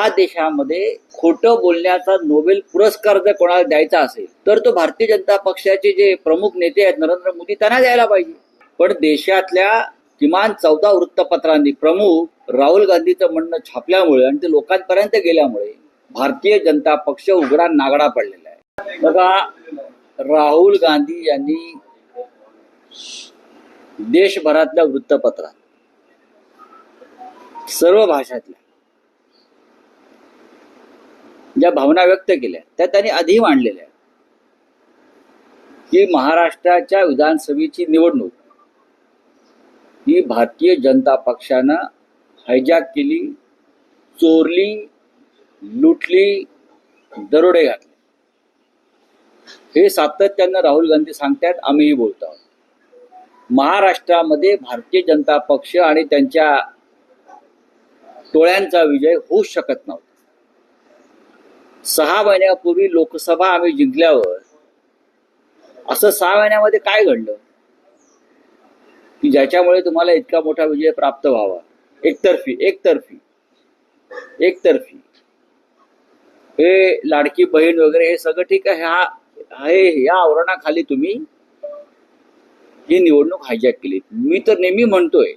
या देशामध्ये खोटं बोलण्याचा नोबेल पुरस्कार जर कोणाला द्यायचा असेल तर तो भारतीय जनता पक्षाचे जे प्रमुख नेते आहेत नरेंद्र मोदी त्यांना द्यायला पाहिजे. पण देशातल्या किमान 14 वृत्तपत्रांनी प्रमुख राहुल गांधीचं म्हणणं छापल्यामुळे आणि ते लोकांपर्यंत गेल्यामुळे भारतीय जनता पक्ष उघडा नागडा पडलेला आहे. बघा, राहुल गांधी यांनी देशभरातल्या वृत्तपत्रात सर्व भाषातल्या ज्या भावना व्यक्त केल्या त्या त्यांनी आधी मांडलेल्या की महाराष्ट्राच्या विधानसभेची निवडणूक ही भारतीय जनता पक्षानं हायजॅक केली, चोरली, लुटली, दरोडे घातले. हे सातत्यानं राहुल गांधी सांगतात, आम्हीही बोलतो आहोत. महाराष्ट्रामध्ये भारतीय जनता पक्ष आणि त्यांच्या टोळ्यांचा विजय होऊ शकत नव्हता. 6 महिन्यापूर्वी लोकसभा आम्ही जिंकल्यावर असं 6 महिन्यामध्ये काय घडलं की ज्याच्यामुळे तुम्हाला इतका मोठा विजय प्राप्त व्हावा? एकतर्फी हे लाडकी बहीण वगैरे हे सगळं ठीक आहे. या आवरणाखाली तुम्ही ही निवडणूक हायजॅक केली. मी तर नेहमी म्हणतोय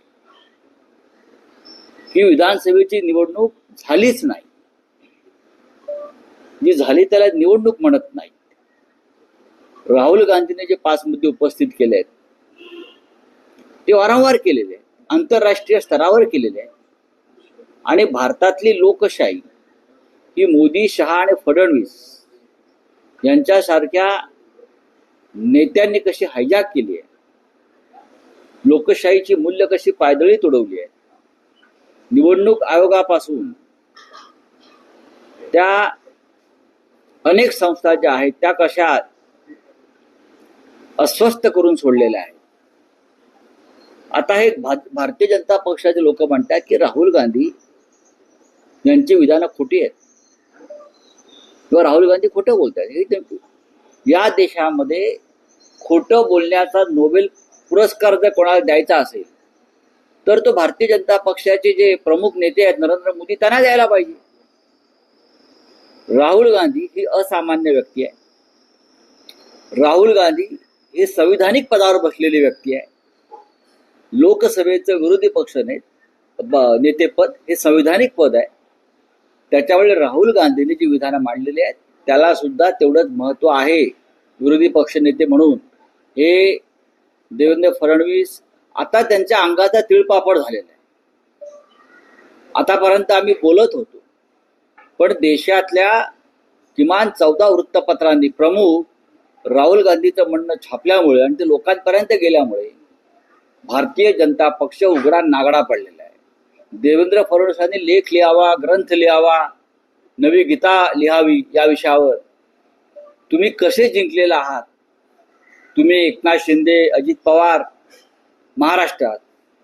की विधानसभेची निवडणूक झालीच नाही. जी झाली त्याला निवडणूक म्हणत नाही. राहुल गांधीने जे 5 मुद्दे उपस्थित केले आहेत ते वारंवार केलेले आहेत, आंतरराष्ट्रीय स्तरावर केलेले आहेत. आणि भारतातली लोकशाही ही मोदी, शहा आणि फडणवीस यांच्यासारख्या नेत्यांनी कशी हायजॅक केली आहे, लोकशाहीची मूल्य कशी पायदळी तुडवली आहे. निवडणूक आयोगापासून त्या अनेक संस्था ज्या आहेत त्या कशा अस्वस्थ करून सोडलेल्या आहेत. आता हे भारतीय जनता पक्षाचे लोक म्हणतात की राहुल गांधी यांची विधानं खोटी आहेत किंवा राहुल गांधी खोटं बोलतात. या देशामध्ये खोटं बोलण्याचा नोबेल पुरस्कार जर कोणाला द्यायचा असेल तर तो भारतीय जनता पक्षाचे जे प्रमुख नेते आहेत नरेंद्र मोदी त्यांना द्यायला पाहिजे. राहुल गांधी ही असामान्य व्यक्ती आहे. राहुल गांधी हे संविधानिक पदावर बसलेली व्यक्ती आहे. लोकसभेचं विरोधी पक्ष नेतेपद हे संविधानिक पद आहे. त्याच्यामुळे राहुल गांधींनी जी विधानं मांडलेली आहेत त्याला सुद्धा तेवढंच महत्व आहे विरोधी पक्ष नेते म्हणून. हे देवेंद्र फडणवीस आता त्यांच्या अंगाचा तिळपापड झालेला आहे. आतापर्यंत आम्ही बोलत होतो पण देशातल्या किमान 14 वृत्तपत्रांनी प्रमुख राहुल गांधीचं म्हणणं छापल्यामुळे आणि ते लोकांपर्यंत गेल्यामुळे भारतीय जनता पक्ष उघडा नागडा पडलेला आहे. देवेंद्र फडणवीसांनी लेख लिहावा, ग्रंथ लिहावा, नवी गीता लिहावी या विषयावर. तुम्ही कसे जिंकलेला आहात, तुम्ही एकनाथ शिंदे, अजित पवार महाराष्ट्रात,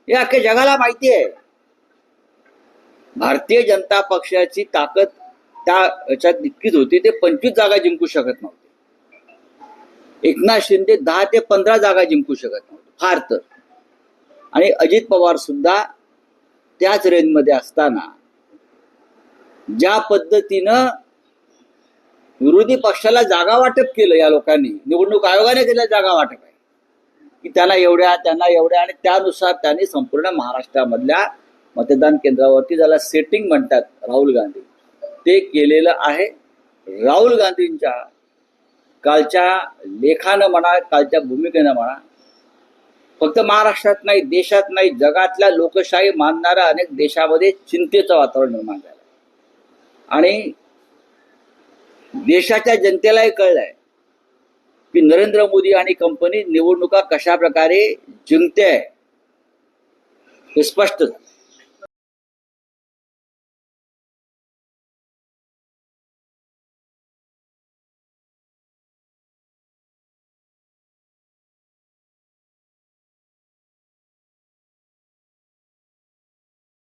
हे अख्ख्या जगाला माहिती आहे. भारतीय जनता पक्षाची ताकद त्या याच्यात इतकीच होती ते 25 जागा जिंकू शकत नव्हते. एकनाथ शिंदे 10 ते 15 जागा जिंकू शकत नव्हते फार तर. आणि अजित पवार सुद्धा त्याच रेंजमध्ये असताना ज्या पद्धतीनं विरोधी पक्षाला जागा वाटप केलं या लोकांनी, निवडणूक आयोगाने केलं जागा वाटप आहे की त्यांना एवढ्या आणि त्यानुसार त्यांनी संपूर्ण महाराष्ट्रामधल्या मतदान केंद्रावरती ज्याला सेटिंग म्हणतात राहुल गांधी ते केलेलं आहे. राहुल गांधींच्या कालच्या लेखानं म्हणा, कालच्या भूमिकेनं म्हणा, फक्त महाराष्ट्रात नाही, देशात नाही, जगातल्या लोकशाही मानणाऱ्या अनेक देशामध्ये चिंतेचं वातावरण निर्माण झालं. आणि देशाच्या जनतेलाही कळलंय की नरेंद्र मोदी आणि कंपनी निवडणुका कशा प्रकारे जिंकते हे स्पष्ट झालं.